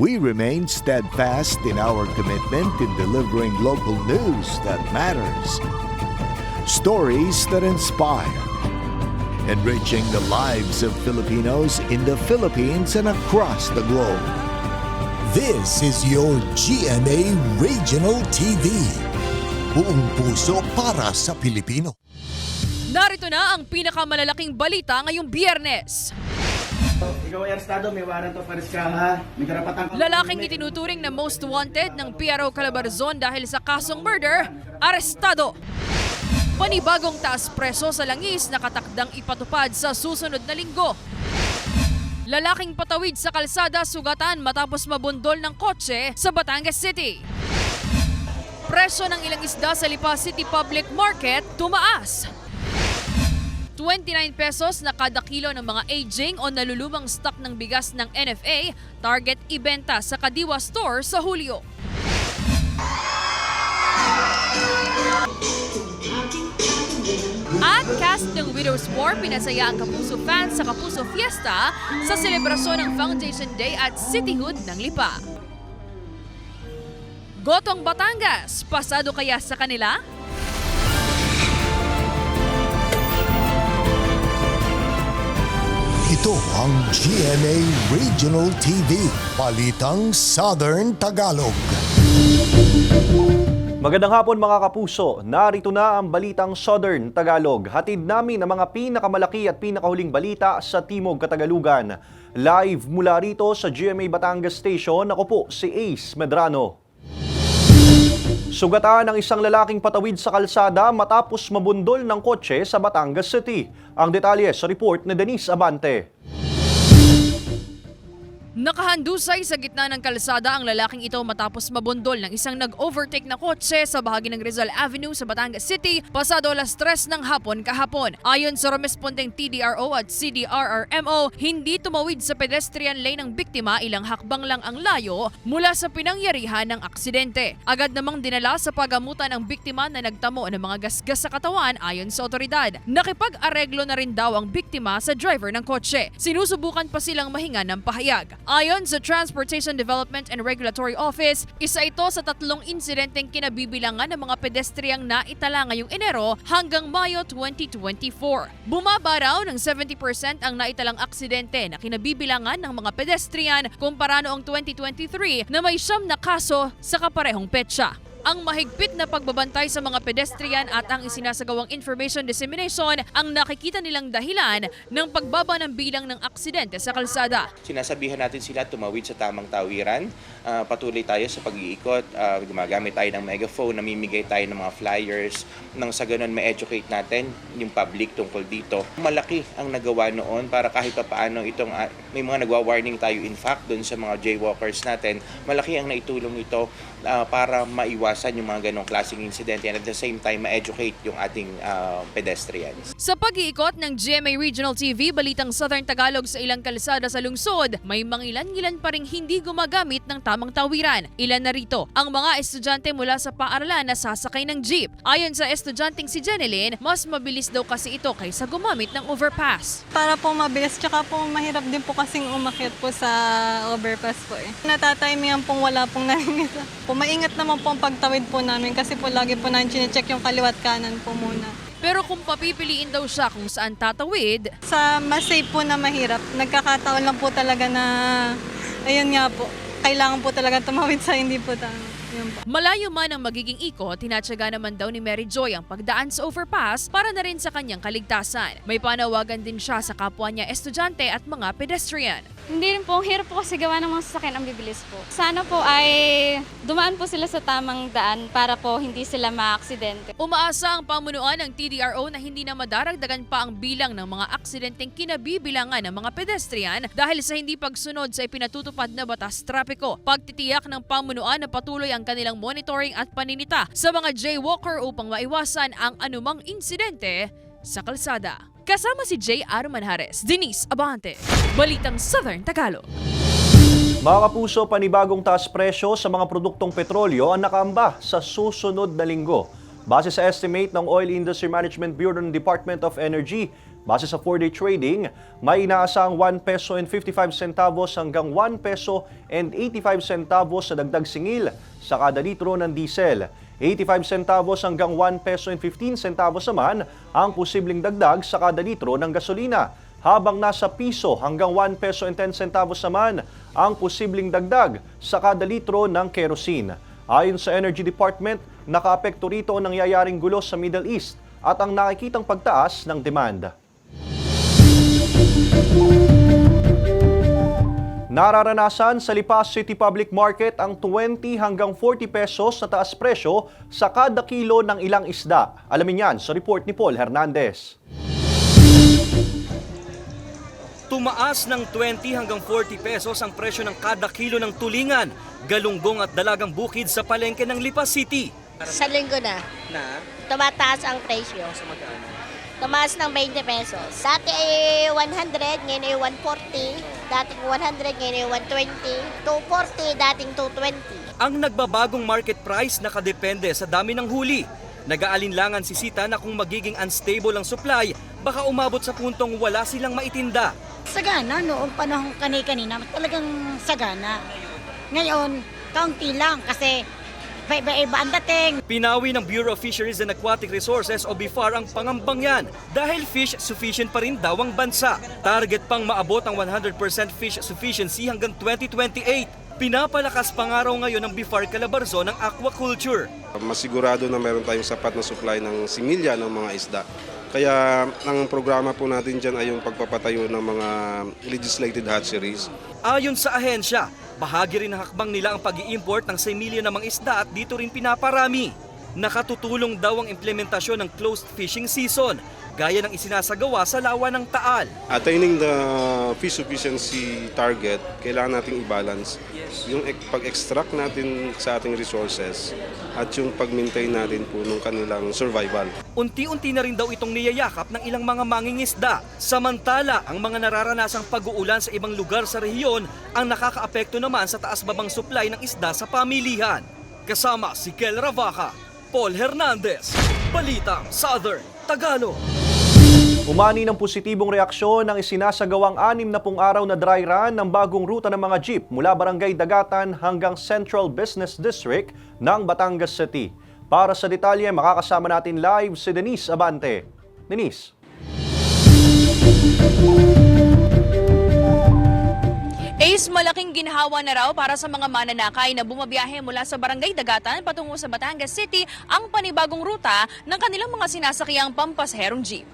we remain steadfast in our commitment in delivering local news that matters. Stories that inspire. Enriching the lives of Filipinos in the Philippines and across the globe. This is your GMA Regional TV. Buong puso para sa Pilipino. Narito na ang pinakamalalaking balita ngayong Biyernes. Ikaw ay arestado, may warrant of arrest ka ha. May karapatan ka. Lalaking itinuturing na most wanted ng PRO Calabarzon dahil sa kasong murder, arestado. Panibagong taas preso sa langis nakatakdang ipatupad sa susunod na linggo. Lalaking patawid sa kalsada sugatan matapos mabundol ng kotse sa Batangas City. Presyo ng ilang isda sa Lipa City Public Market tumaas. 29 pesos na kada kilo ng mga aging o nalulumang stock ng bigas ng NFA target ibenta sa Kadiwa Store sa Hulyo. At cast ng Widow's War pinasaya ang Kapuso fans sa Kapuso Fiesta sa selebrasyon ng Foundation Day at Cityhood ng Lipa. Gotong Batangas, pasado kaya sa kanila? Ito ang GMA Regional TV, Balitang Southern Tagalog. Magandang hapon mga kapuso, narito na ang Balitang Southern Tagalog. Hatid namin ang mga pinakamalaki at pinakahuling balita sa Timog Katagalugan. Live mula rito sa GMA Batangas Station, ako po si Ace Medrano. Sugatan ng isang lalaking patawid sa kalsada matapos mabundol ng kotse sa Batangas City. Ang detalye sa report ni Denise Abante. Nakahandusay sa gitna ng kalsada ang lalaking ito matapos mabundol ng isang nag-overtake na kotse sa bahagi ng Rizal Avenue sa Batangas City pasado alas 3 ng hapon kahapon. Ayon sa rumespondeng TDRO at CDRRMO, hindi tumawid sa pedestrian lane ng biktima, ilang hakbang lang ang layo mula sa pinangyarihan ng aksidente. Agad namang dinala sa pagamutan ang biktima na nagtamo ng mga gasgas sa katawan ayon sa otoridad. Nakipag-areglo na rin daw ang biktima sa driver ng kotse. Sinusubukan pa silang mahinga ng pahayag. Ayon sa Transportation Development and Regulatory Office, isa ito sa 3 insidenteng kinabibilangan ng mga pedestriyang naitala ngayong Enero hanggang Mayo 2024. Bumaba raw ng 70% ang naitalang aksidente na kinabibilangan ng mga pedestrian kumpara noong 2023 na may 9 na kaso sa kaparehong petsa. Ang mahigpit na pagbabantay sa mga pedestrian at ang isinasagawang information dissemination ang nakikita nilang dahilan ng pagbaba ng bilang ng aksidente sa kalsada. Sinasabihan natin sila tumawid sa tamang tawiran, patuloy tayo sa pag-iikot, gumagamit tayo ng megaphone, namimigay tayo ng mga flyers, nang sa ganun ma-educate natin yung public tungkol dito. Malaki ang nagawa noon para kahit pa paano itong, may mga nagwa-warning tayo in fact doon sa mga jaywalkers natin, malaki ang naitulong ito para maiwasan yung mga ganong klaseng insidente and at the same time ma-educate yung ating pedestrians. Sa pag-iikot ng GMA Regional TV, Balitang Southern Tagalog sa ilang kalsada sa lungsod, may mangilan-ngilan pa ring hindi gumagamit ng tamang tawiran. Ilan na rito ang mga estudyante mula sa paaralan na sasakay ng jeep. Ayon sa estudyanteng si Jeneline, mas mabilis daw kasi ito kaysa gumamit ng overpass. Para po mabilis, tsaka po mahirap din po kasing umakyat po sa overpass po eh. Natatimingan pong wala pong nalimita. Maingat naman po ang pagtawid po namin kasi po lagi po namin chinecheck yung kaliwat kanan po muna. Pero kung papipiliin daw siya kung saan tatawid, sa mas safe po na mahirap, nagkakataon lang po talaga na, ayun nga po, kailangan po talaga tumawid sa hindi po tama. Malayo man ang magiging ikot, tinatsaga naman daw ni Mary Joy ang pagdaan sa overpass para na rin sa kanyang kaligtasan. May panawagan din siya sa kapwa niya estudyante at mga pedestrian. Hindi rin po, hirap po kasi gawa ng mga sasakyan ang bibilis po. Sana po ay dumaan po sila sa tamang daan para po hindi sila maaksidente. Umaasa ang pamunuan ng TDRO na hindi na madaragdagan pa ang bilang ng mga aksidenteng kinabibilangan ng mga pedestrian dahil sa hindi pagsunod sa ipinatutupad na batas trapiko. Pagtitiyak ng pamunuan na patuloy ang kanilang monitoring at paninita sa mga jaywalker upang maiwasan ang anumang insidente sa kalsada. Kasama si J. R. Manjares, Denise Abante, Balitang Southern Tagalog. Mga kapuso, panibagong taas presyo sa mga produktong petrolyo ang nakaamba sa susunod na linggo. Base sa estimate ng Oil Industry Management Bureau ng Department of Energy, Base sa 4-day trading, may inaasang 1 peso and 55 centavos hanggang 1 peso and 85 centavos sa dagdag singil sa kada litro ng diesel. 85 centavos hanggang 1 peso and 15 centavos naman ang posibleng dagdag sa kada litro ng gasolina. Habang nasa piso hanggang 1 peso and 10 centavos naman ang posibleng dagdag sa kada litro ng kerosene. Ayon sa Energy Department, nakaapekto rito ang nangyayaring gulo sa Middle East at ang nakikitang pagtaas ng demand. Nararanasan sa Lipa City Public Market ang 20 hanggang 40 pesos na taas presyo sa kada kilo ng ilang isda. Alamin yan sa report ni Paul Hernandez. Tumaas ng 20 hanggang 40 pesos ang presyo ng kada kilo ng tulingan, galunggong at dalagang bukid sa palengke ng Lipa City. Sa linggo na, tumataas ang presyo. Tumaas ng 20 pesos. Dati ay 100, ngayon ay 140. Dating 100, ngayon ay 120. 240, dating 220. Ang nagbabagong market price nakadepende sa dami ng huli. Nag-aalinlangan si Sita na kung magiging unstable ang supply, baka umabot sa puntong wala silang maitinda. Sagana, noong panahon kanina, talagang sagana. Ngayon, kaunti lang kasi iba ang dating. Pinawi ng Bureau of Fisheries and Aquatic Resources o BIFAR ang pangambang yan dahil fish sufficient pa rin daw ang bansa. Target pang maabot ang 100% fish sufficiency hanggang 2028. Pinapalakas pangaraw ngayon ng BIFAR Calabarzon ng aquaculture. Masigurado na meron tayong sapat na supply ng similya ng mga isda. Kaya ang programa po natin dyan ay yung pagpapatayo ng mga legislated hatcheries. Ayon sa ahensya, bahagi rin ng hakbang nila ang pag-i-import ng similya ng mga isda at dito rin pinaparami. Nakatutulong daw ang implementasyon ng closed fishing season, gaya ng isinasagawa sa lawa ng Taal. Attaining the fish sufficiency target, kailangan nating i-balance yung pag-extract natin sa ating resources at yung pag-maintain natin po ng kanilang survival. Unti-unti na rin daw itong niyayakap ng ilang mga mangingisda. Samantala, ang mga nararanasang pag-uulan sa ibang lugar sa rehiyon ang nakakaapekto naman sa taas-babang supply ng isda sa pamilihan. Kasama si Kel Ravaca, Paul Hernandez, Balitang Southern Tagalog. Umani ng positibong reaksyon ang isinasagawang 60 araw na dry run ng bagong ruta ng mga jeep mula Barangay Dagatan hanggang Central Business District ng Batangas City. Para sa detalye, makakasama natin live si Denise Abante. Denise. Ace, malaking ginhawa na raw para sa mga mananakay na bumabiyahe mula sa Barangay Dagatan patungo sa Batangas City ang panibagong ruta ng kanilang mga sinasakyang pampasaherong jeep.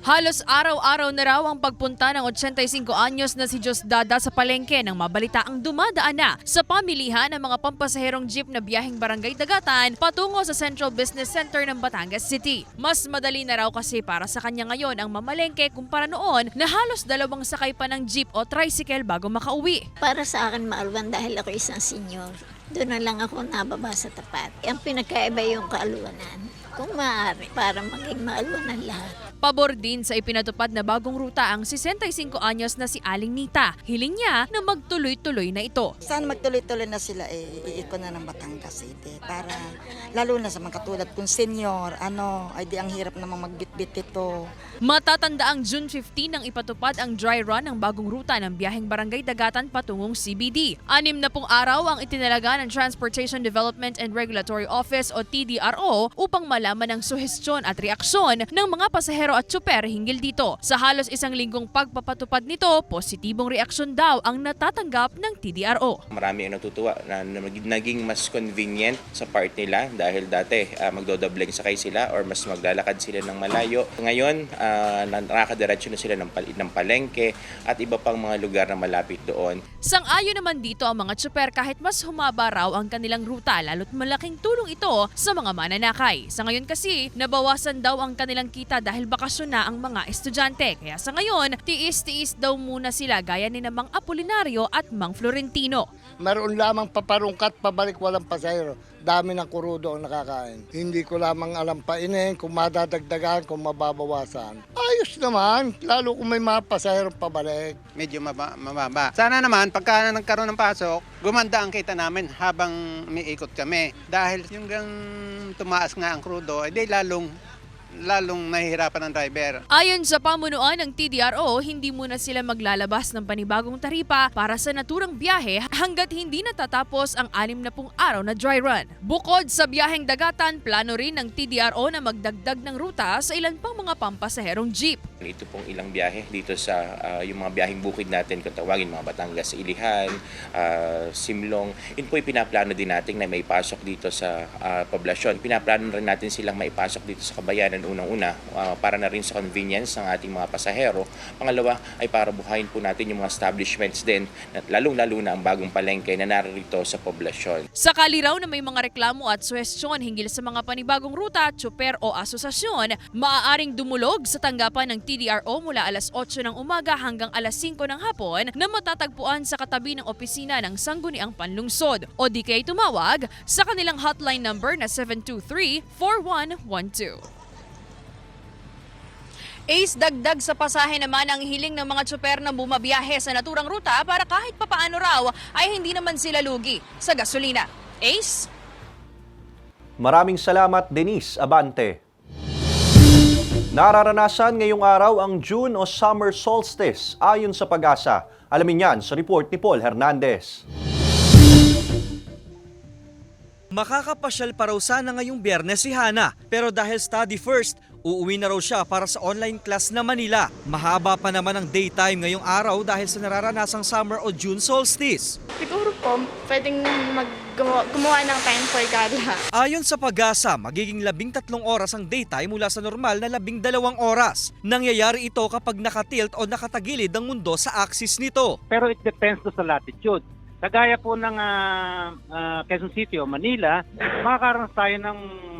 Halos araw-araw na raw ang pagpunta ng 85 anyos na si Diosdada sa palengke nang mabalita ang dumadaan na sa pamilihan ng mga pampasaherong jeep na biyaheng Barangay Dagatan patungo sa Central Business Center ng Batangas City. Mas madali na raw kasi para sa kanya ngayon ang mamalengke kumpara noon na halos 2 sakay pa ng jeep o tricycle bago makauwi. Para sa akin maalwan dahil ako isang senior. Doon na lang ako nababa sa tapat. Ang pinakaiba yung kaalwanan. Kung maaari, para maging maalwanan lahat. Pabor din sa ipinatupad na bagong ruta ang 65 anyos na si Aling Nita. Hiling niya na magtuloy-tuloy na ito. Sana magtuloy-tuloy na sila iikot na ng Batangas City para lalo na sa mga katulad kung senior, ay di ang hirap namang magbitbit ito. Matatanda ang June 15 nang ipatupad ang dry run ng bagong ruta ng biyaheng Barangay Dagatan patungong CBD. 60 araw ang itinalaga ng Transportation Development and Regulatory Office o TDRO upang malaman ang suhestyon at reaksyon ng mga pasahero at tsuper hinggil dito. Sa halos 1 linggong pagpapatupad nito, positibong reaksyon daw ang natatanggap ng TDRO. Marami ang natutuwa na naging mas convenient sa part nila dahil dati magdodobleng sakay sila or mas maglalakad sila ng malayo. Ngayon, nakakadiretso na sila ng palengke at iba pang mga lugar na malapit doon. Sang-ayon naman dito ang mga tsuper kahit mas humaba raw ang kanilang ruta lalo't malaking tulong ito sa mga mananakay. Sa ngayon kasi, nabawasan daw ang kanilang kita dahil bakasyon na ang mga estudyante. Kaya sa ngayon, tiis-tiis daw muna sila gaya ni Mang Apolinario at Mang Florentino. Meron lamang paparungkat pabalik walang pasahero. Dami ng kurudo ang nakakain. Hindi ko lamang alam painin kung madadagdagan, kung mababawasan. Ayos naman, lalo kung may mga pasahero pabalik. Medyo mababa. Sana naman, pagka nagkaroon ng pasok, gumanda ang kita namin habang may ikot kami. Dahil yung tumaas nga ang krudo, edi lalong lalong nahihirapan ang driver. Ayon sa pamunuan ng TDRO, hindi muna sila maglalabas ng panibagong taripa para sa naturang biyahe hanggat hindi natatapos ang 60 araw na dry run. Bukod sa biyaheng dagatan, plano rin ng TDRO na magdagdag ng ruta sa ilan pang mga pampasaherong jeep. Ito pong ilang biyahe dito sa yung mga biyaheng bukid natin kung tawagin, mga Batangas, Ilihan, Simlong. Yun po pinaplano din natin na may pasok dito sa poblasyon. Pinaplano rin natin silang maipasok dito sa Kabayanan unang-una para na rin sa convenience ng ating mga pasahero. Pangalawa ay para buhayin po natin yung mga establishments din, lalong-lalo na ang bagong palengke na narito sa poblasyon. Sakali raw na may mga reklamo at suwestyon hinggil sa mga panibagong ruta, tsuper o asosasyon, maaaring dumulog sa tanggapan ng TDRO mula alas 8 ng umaga hanggang alas 5 ng hapon na matatagpuan sa katabi ng opisina ng Sangguniang Panlungsod o di kaya tumawag sa kanilang hotline number na 723-4112. Ace, dagdag sa pasahe naman ang hiling ng mga tsuper na bumabiyahe sa naturang ruta para kahit papaano raw ay hindi naman sila lugi sa gasolina. Ace? Maraming salamat, Denise Abante. Nararanasan ngayong araw ang June o Summer Solstice ayon sa Pag-asa. Alamin yan sa report ni Paul Hernandez. Makakapasyal pa raw sana ngayong Biyernes si Hana, pero dahil study first, uuwi na raw siya para sa online class na Manila. Mahaba pa naman ang daytime ngayong araw dahil sa nararanasang summer o June solstice. Siguro po, pwedeng gumawa ng time for gala. Ayon sa Pag-asa, magiging 13 oras ang daytime mula sa normal na 12 oras. Nangyayari ito kapag nakatilt o nakatagilid ang mundo sa axis nito. Pero it depends sa latitude. Kagaya po ng Quezon City o Manila, makakaranas tayo ng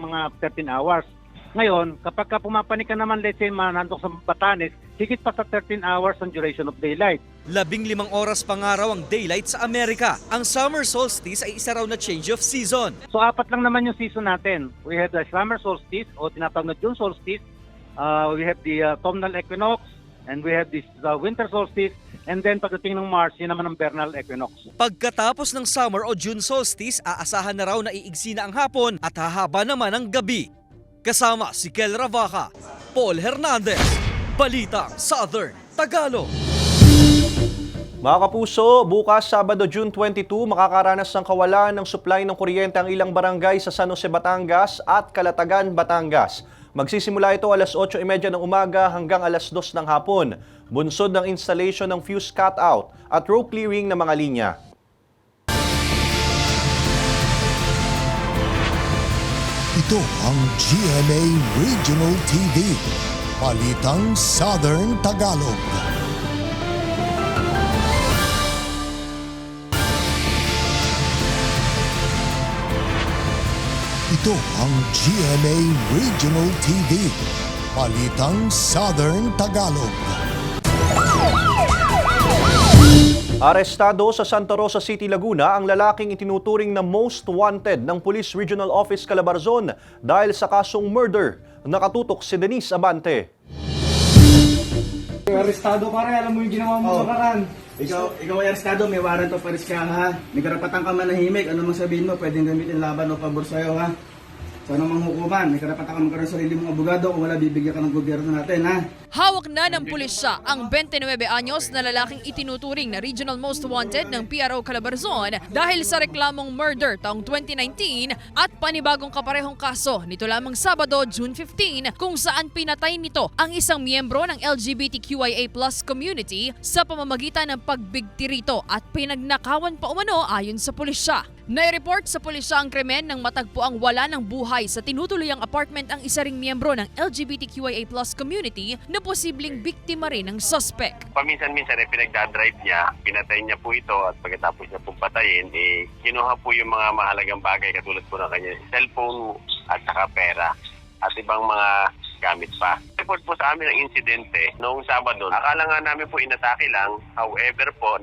mga 13 hours. Ngayon, kapag pumapanik ka naman, let's say, nandun sa Batanes, higit pa sa 13 hours ang duration of daylight. 15 oras pa nga raw ang daylight sa Amerika. Ang summer solstice ay isa raw na change of season. So 4 lang naman yung season natin. We have the summer solstice o tinatawag na June solstice. We have the autumnal equinox and we have this winter solstice. And then pagdating ng March, yun naman ang vernal equinox. Pagkatapos ng summer o June solstice, aasahan na raw na iigsi na ang hapon at hahaba naman ang gabi. Kasama si Kel Ravaca, Paul Hernandez, Balitang Southern Tagalog. Mga kapuso, bukas Sabado June 22, makakaranas ng kawalan ng supply ng kuryente ang ilang barangay sa San Jose, Batangas at Calatagan, Batangas. Magsisimula ito alas 8:30 ng umaga hanggang alas 2 ng hapon. Bunsod ng installation ng fuse cutout at row clearing ng mga linya. Ito ang GMA Regional TV, Balitang Southern Tagalog. Ito ang GMA Regional TV, Balitang Southern Tagalog. Arestado sa Santa Rosa City, Laguna ang lalaking itinuturing na most wanted ng Police Regional Office Calabarzon dahil sa kasong murder. Nakatutok si Denise Abante. Arestado ka rin, alam mo yung ginawa mo sa karan. Ikaw ay arestado, may warrant of arrest ka ha. May karapatan ka manahimik, ano mang sabihin mo, pwedeng gamitin laban o pabor sa'yo ha. So anong manghukuman, may karapatan ka magkaroon sa sarili mong abogado kung wala bibigyan ka ng gobyerno natin ha. Hawak na ng pulisya ang 29 anyos na lalaking itinuturing na Regional Most Wanted ng PRO Calabarzon dahil sa reklamong murder taong 2019 at panibagong kaparehong kaso nito lamang Sabado, June 15 kung saan pinatay nito ang isang miyembro ng LGBTQIA+ community sa pamamagitan ng pagbigti rito at pinagnakawan pa umano ayon sa pulisya. Nai-report sa pulisya ang krimen nang matagpuang wala ng buhay sa tinutuluyang apartment ang isa ring miyembro ng LGBTQIA+ community na posibleng biktima rin ng suspect. Paminsan-minsan pinagdadrive niya, pinatay niya po ito at pagkatapos niya pong patayin, kinuha po yung mga mahalagang bagay katulad po ng kanya cellphone at saka pera at ibang mga gamit pa. Report po sa amin ng insidente noong Sabado. Akala nga namin po inatake lang. However po,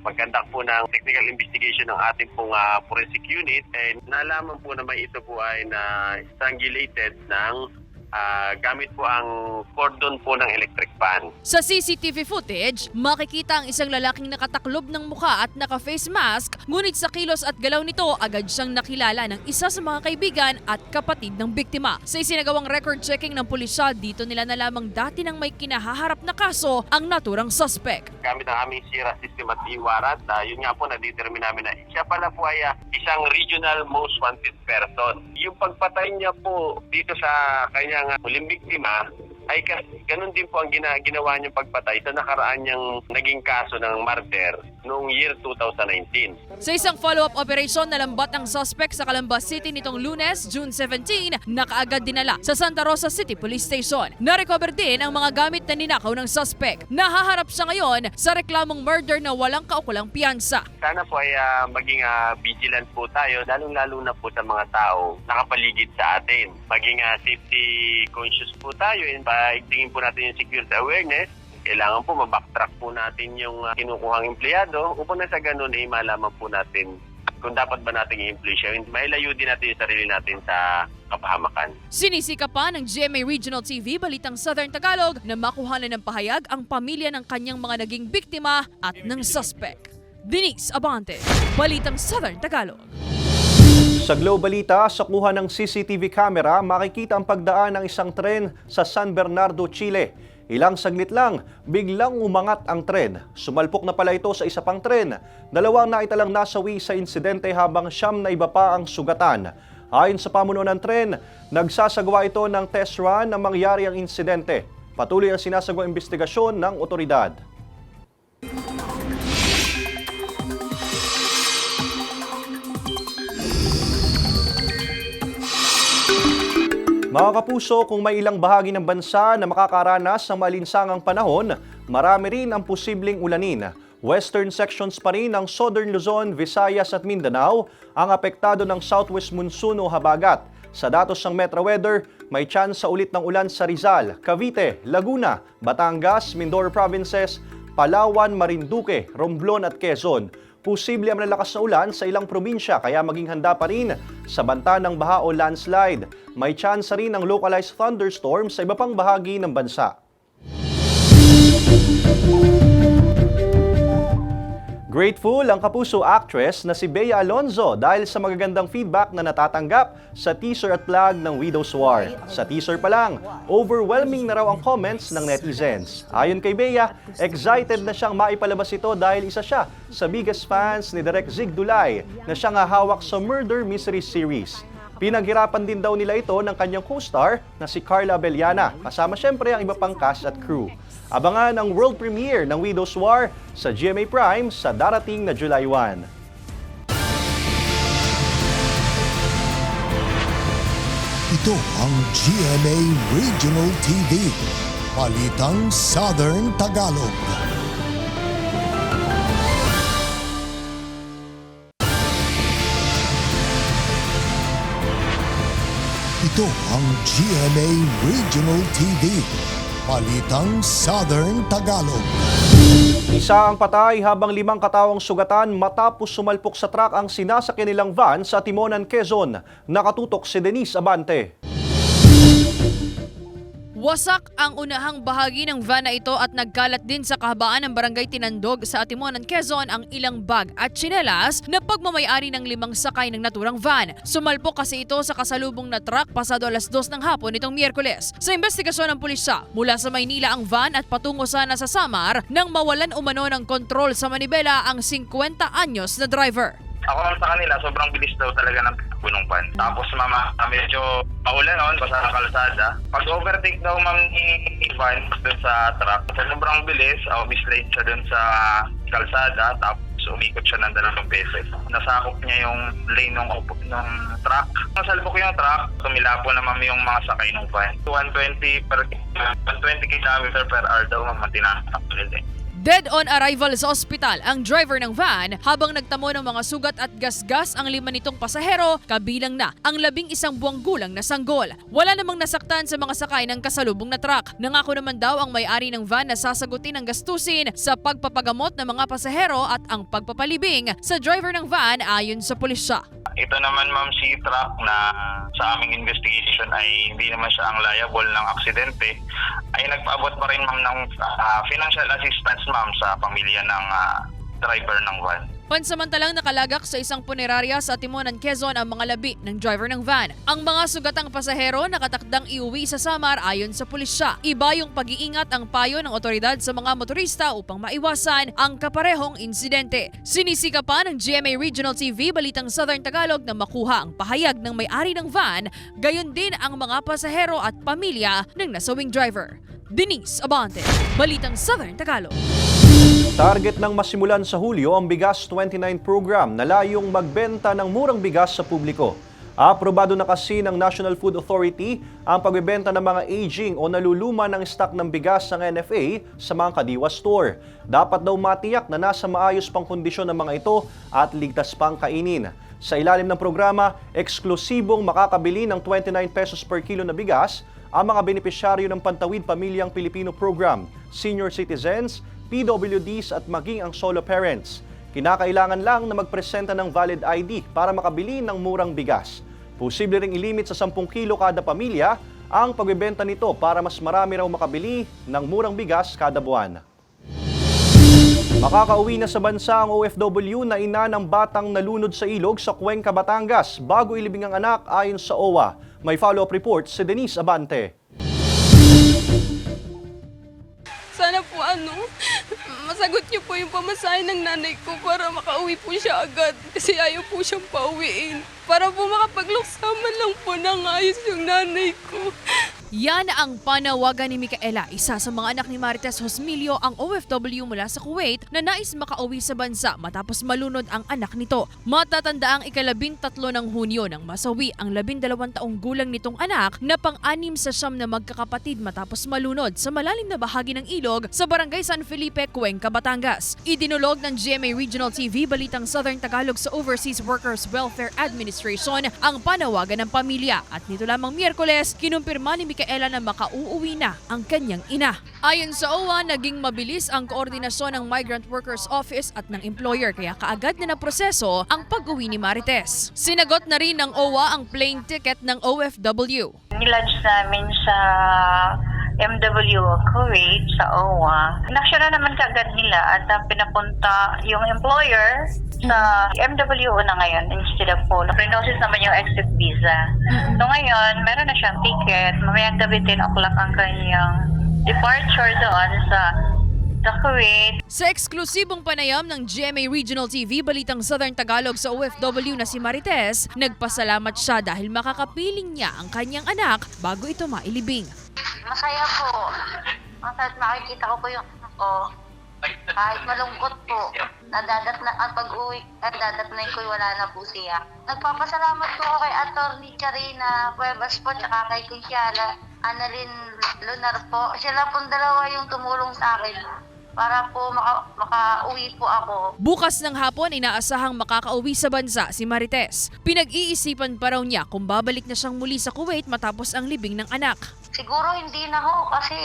pagkandak po ng technical investigation ng ating pong forensic unit, nalaman po na may ito po ay na strangulated ng gamit po ang cordon po ng electric fan. Sa CCTV footage, makikita ang isang lalaking nakataklob ng mukha at naka-face mask, ngunit sa kilos at galaw nito agad siyang nakilala ng isa sa mga kaibigan at kapatid ng biktima. Sa isinagawang record checking ng pulisya, dito nila nalamang dati nang may kinahaharap na kaso ang naturang suspect. Gamit ang aming SIRA system at e-warrant, yun nga po na-determine namin na siya pala po ay isang regional most wanted person. Yung pagpatay niya po dito sa kanyang huling biktima ay ganun din po ang ginawa niyang pagpatay sa nakaraan niyang naging kaso ng murder noong year 2019. Sa isang follow-up operation, nalambat ang suspect sa Calamba City nitong Lunes, June 17, na kaagad dinala sa Santa Rosa City Police Station. Na-recover din ang mga gamit na ninakaw ng suspect. Nahaharap siya ngayon sa reklamong murder na walang kaukulang piyansa. Sana po ay maging vigilant po tayo, lalong-lalo na po sa mga tao nakapaligid sa atin. Maging safety conscious po tayo, paigtingin po natin yung security awareness. Kailangan po mabacktrack po natin yung kinukuhang empleyado upang na sa ganun malaman po natin kung dapat ba natin i-employ siya. Mailayo din natin yung sarili natin sa kapahamakan. Sinisika pa ng GMA Regional TV Balitang Southern Tagalog na makuhanan ng pahayag ang pamilya ng kanyang mga naging biktima at ng suspect. Denise Abante, Balitang Southern Tagalog. Sa Globe Balita, sa kuha ng CCTV camera, makikita ang pagdaan ng isang tren sa San Bernardo, Chile. Ilang saglit lang, biglang umangat ang tren. Sumalpok na pala ito sa isa pang tren. Dalawang naitalang nasawi sa insidente habang 9 na iba pa ang sugatan. Ayon sa pamunuan ng tren, nagsasagawa ito ng test run na mangyari ang insidente. Patuloy ang sinasagawang investigasyon ng otoridad. Mga kapuso, kung may ilang bahagi ng bansa na makakaranas ng malinsangang panahon, marami rin ang posibleng ulanin. Western sections pa rin ng Southern Luzon, Visayas at Mindanao ang apektado ng southwest monsoon o habagat. Sa datos ng Metro Weather, may tsansa ulit ng ulan sa Rizal, Cavite, Laguna, Batangas, Mindoro Provinces, Palawan, Marinduque, Romblon at Quezon. Posible ang malalakas na ulan sa ilang probinsya kaya maging handa pa rin sa banta ng baha o landslide. May tsansa rin ng localized thunderstorm sa iba pang bahagi ng bansa. Grateful ang kapuso actress na si Bea Alonzo dahil sa magagandang feedback na natatanggap sa teaser at vlog ng Widow's War. Sa teaser pa lang, overwhelming na raw ang comments ng netizens. Ayon kay Bea, excited na siyang maipalabas ito dahil isa siya sa biggest fans ni Direk Zig Dulay na siyang hahawak sa murder mystery series. Pinaghirapan din daw nila ito ng kanyang co-star na si Carla Abellana, kasama syempre ang iba pang cast at crew. Abangan ang world premiere ng Widow's War sa GMA Prime sa darating na July 1. Ito ang GMA Regional TV, Balitang Southern Tagalog. Ito ang GMA Regional TV, Balitang Southern Tagalog. Isa ang patay habang 5 katawang sugatan matapos sumalpok sa truck ang sinasakyan nilang van sa Timonan, Quezon. Nakatutok si Denise Abante. Wasak ang unahang bahagi ng van na ito at nagkalat din sa kahabaan ng barangay Tinandog sa Atimonan, Quezon ang ilang bag at tsinelas na pagmamayari ng 5 sakay ng naturang van. Sumalpok kasi ito sa kasalubong na truck pasado 2:00 ng hapon nitong Miyerkules. Sa investigasyon ng pulisya, mula sa Maynila ang van at patungo sana sa Samar nang mawalan umano ng kontrol sa manibela ang 50 anyos na driver. Ako lang sa kanila, sobrang bilis daw talaga ng takbo ng van. Tapos medyo maulan noon, basta ng kalsada. Pag-overtake daw yung van doon sa truck. Sa sobrang bilis, mislide siya doon sa kalsada. Tapos umikot siya ng 2 beses. Nasakop niya yung lane ng truck. Nasalbok yung truck, tumilapo naman yung mga sakay ng van. 120 km per hour daw ang tinatakbo nila. Dead on arrival sa ospital ang driver ng van habang nagtamo ng mga sugat at gasgas ang 5 nitong pasahero, kabilang na ang 11 buwang gulang na sanggol. Wala namang nasaktan sa mga sakay ng kasalubong na truck. Nangako naman daw ang may-ari ng van na sasagutin ang gastusin sa pagpapagamot ng mga pasahero at ang pagpapalibing sa driver ng van ayon sa pulisya. Ito naman ma'am si truck na sa aming investigation ay hindi naman siya ang liable ng aksidente, ay nagpaabot pa rin ma'am ng financial assistance ma'am sa pamilya ng driver ng van. Pansamantalang nakalagak sa isang punerarya sa Timonan, Quezon ang mga labi ng driver ng van. Ang mga sugatang pasahero nakatakdang iuwi sa Samar ayon sa pulisya. Iba yung pag-iingat ang payo ng otoridad sa mga motorista upang maiwasan ang kaparehong insidente. Sinisika pa ng GMA Regional TV Balitang Southern Tagalog na makuha ang pahayag ng may-ari ng van, gayon din ang mga pasahero at pamilya ng nasawing driver. Denise Abante, Balitang Southern Tagalog. Target ng masimulan sa Hulyo ang Bigas 29 program na layong magbenta ng murang bigas sa publiko. Aprobado na kasi ng National Food Authority ang pagbebenta ng mga aging o naluluma ng stock ng bigas ng NFA sa mga kadiwa store. Dapat daw matiyak na nasa maayos pang kondisyon ng mga ito at ligtas pang kainin. Sa ilalim ng programa, eksklusibong makakabili ng 29 pesos per kilo na bigas ang mga benepisyaryo ng Pantawid Pamilyang Pilipino Program, senior citizens, PWDs at maging ang solo parents. Kinakailangan lang na magpresenta ng valid ID para makabili ng murang bigas. Posible ring ilimit sa 10 kilo kada pamilya ang pagbebenta nito para mas marami raw makabili ng murang bigas kada buwan. Makakauwi na sa bansa ang OFW na ina ng batang nalunod sa ilog sa Cuenca, Batangas bago ilibing ang anak ayon sa OWA. May follow-up report si Denise Abante. Sana po masagot niyo po yung pamasahe ng nanay ko para makauwi po siya agad kasi ayaw po siyang pauwiin. Para po makapagluksaman lang po ng ayos yung nanay ko. Yan ang panawagan ni Micaela, isa sa mga anak ni Marites Hosmilio, ang OFW mula sa Kuwait na nais makauwi sa bansa matapos malunod ang anak nito. Matatanda ang ika-13 ng Hunyo nang masawi ang 12 taong gulang nitong anak na pang-anim sa siyam na magkakapatid matapos malunod sa malalim na bahagi ng ilog sa Barangay San Felipe, Cuenca, Batangas. Idinulog ng GMA Regional TV Balitang Southern Tagalog sa Overseas Workers Welfare Administration ang panawagan ng pamilya at nito lamang Miyerkules, kinumpirma ni Micaela na makauuwi na ang kanyang ina. Ayon sa OWA, naging mabilis ang koordinasyon ng Migrant Workers Office at ng employer kaya kaagad na naproseso ang pag-uwi ni Marites. Sinagot na rin ng OWA ang plane ticket ng OFW. Nilodge namin sa MW Kuwait sa OWA. Inaksyon na naman kaagad nila at pinapunta yung employer sa MWO na ngayon instead of po. Prenosis naman yung exit visa. So ngayon, meron na siyang ticket. Mamayang gabi 10 o'clock ang kanyang departure doon sa Kuwait. Sa eksklusibong panayam ng GMA Regional TV Balitang Southern Tagalog sa OFW na si Marites, nagpasalamat siya dahil makakapiling niya ang kanyang anak bago ito mailibing. Masaya po. Masaya makikita ko po yung anak ko. Kahit malungkot po, nadadat na ang pag-uwi, nadadatnan ko wala na po siya. Nagpapasalamat po ako kay Atty. Charina Cuevas po, tsaka kay Kusyala Annalyn Lunar po. Sila pong dalawa yung tumulong sa akin para po makauwi po ako. Bukas ng hapon, inaasahang makakauwi sa bansa si Marites. Pinag-iisipan pa raw niya kung babalik na siyang muli sa Kuwait matapos ang libing ng anak. Siguro hindi na ho kasi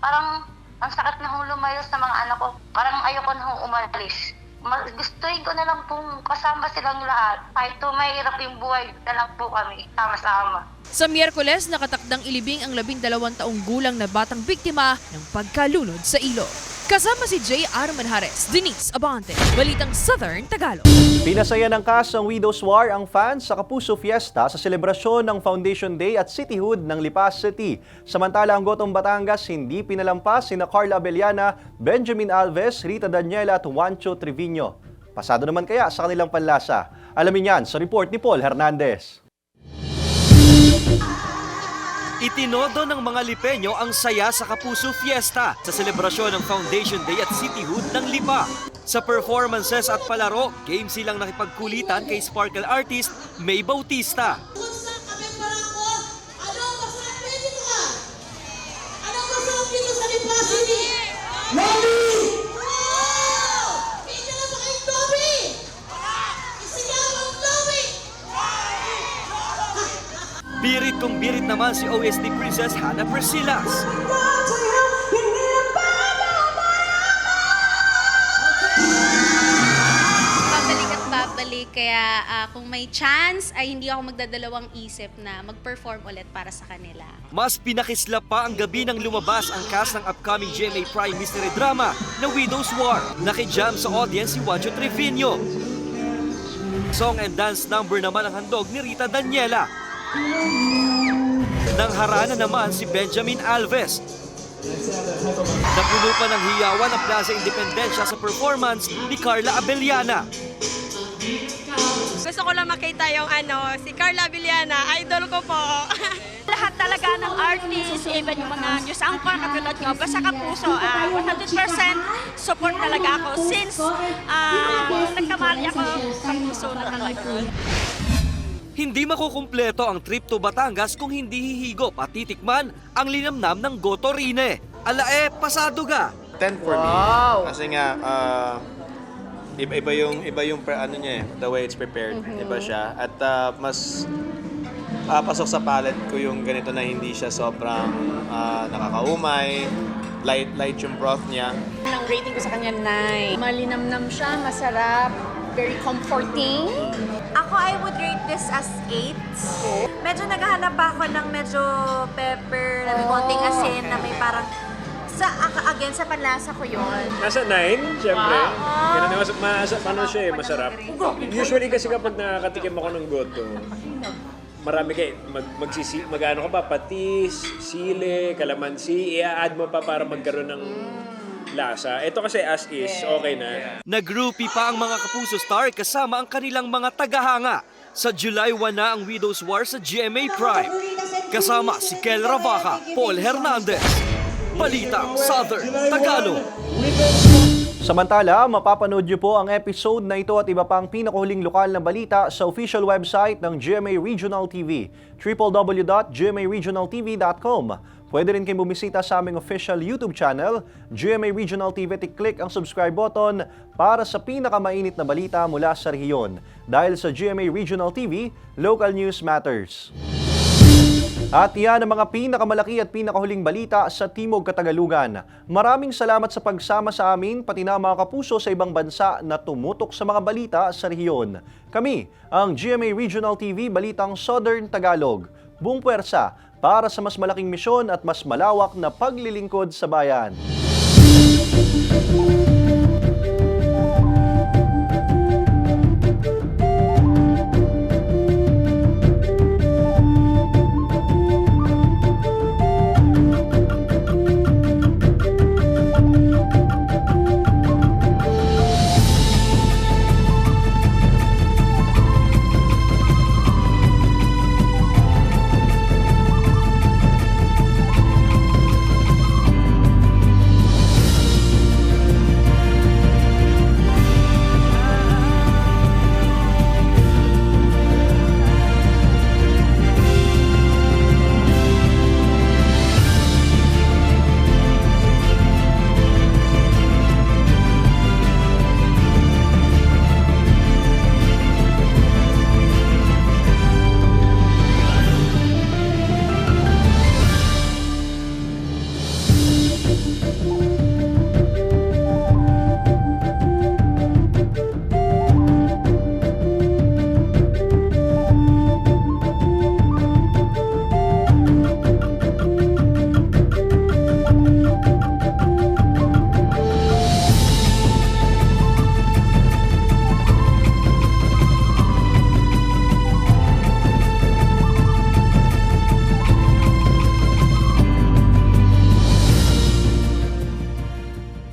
parang ang sakit na hong lumayo sa mga anak ko. Parang ayoko na hong umalis. Gustuin ko na lang pong kasama silang lahat. Kahit mahirap yung buhay, na lang po kami sama-sama. Sa Miyerkules, nakatakdang ilibing ang 12 taong gulang na batang biktima ng pagkalunod sa ilog. Kasama si J.R. Manjares, Denise Abante, Balitang Southern Tagalog. Pinasaya ng kasang Widows War ang fans sa Kapuso Fiesta sa selebrasyon ng Foundation Day at Cityhood ng Lipas City. Samantala ang Gotong Batangas hindi pinalampas sina Carla Abellana, Benjamin Alves, Rita Daniela at Juancho Trevino. Pasado naman kaya sa kanilang panlasa? Alamin yan sa report ni Paul Hernandez. Itinodo ng mga Lipeño ang saya sa Kapuso Fiesta sa selebrasyon ng Foundation Day at Cityhood ng Lipa. Sa performances at palaro, game silang nakipagkulitan kay sparkle artist May Bautista. Birit kong birit naman si OST Princess Hannah Persilas. Babalik Kaya kung may chance ay hindi ako magdadalawang isip na mag-perform ulit para sa kanila. Mas pinakislap pa ang gabi nang lumabas ang cast ng upcoming GMA Prime mystery drama na Widow's War. Nakijam sa audience si Juancho Trevino. Song and dance number naman ang handog ni Rita Daniela. Nang harana naman si Benjamin Alves. Napuno pa ng hiyawan ang Plaza Independencia sa performance ni Carla Abellana. Gusto ko lang makita yung si Carla Abellana, idol ko po. Lahat talaga ng artists, even yung mga news anchor katulad ko, basta kapuso, 100% support talaga ako since nagkamali ako, kapuso na talaga. Hindi makukumpleto ang trip to Batangas kung hindi hihigop at titikman ang linamnam ng Goto Rine. Pasado ga. 10 for me. Kasi nga, iba yung the way it's prepared. Iba siya. At mas pasok sa palate ko yung ganito na hindi siya sobrang nakakaumay. Light yung broth niya. Ang rating ko sa kanya 9. Malinamnam siya, masarap, very comforting. Ako, I would rate this as 8. Medyo naghahanap pa ako ng medyo pepper, na may konting asin, na may parang again, sa panlasa ko yun. Nasa 9, syempre. Paano siya masarap. Usually kasi kapag nakakatikim ako ng goto, marami kayo, mag-ano ka ba, patis, sili, kalamansi, i-add mo pa para magkaroon ng lasa. Ito kasi as is, okay na. Nag-groupie pa ang mga Kapuso star kasama ang kanilang mga tagahanga. Sa July 1 na ang Widow's War sa GMA Prime. Kasama si Kel Ravaca, Paul Hernandez. Balita Southern Tagalog. Samantala, mapapanood niyo po ang episode na ito at iba pang pinakuhuling lokal na balita sa official website ng GMA Regional TV, www.gmaregionaltv.com. Pwede rin kayo bumisita sa aming official YouTube channel, GMA Regional TV, at i-click ang subscribe button para sa pinakamainit na balita mula sa rehiyon. Dahil sa GMA Regional TV, local news matters. At yan ang mga pinakamalaki at pinakahuling balita sa Timog Katagalugan. Maraming salamat sa pagsama sa amin, pati na mga kapuso sa ibang bansa na tumutok sa mga balita sa rehiyon. Kami, ang GMA Regional TV Balitang Southern Tagalog. Buong puwersa para sa mas malaking misyon at mas malawak na paglilingkod sa bayan.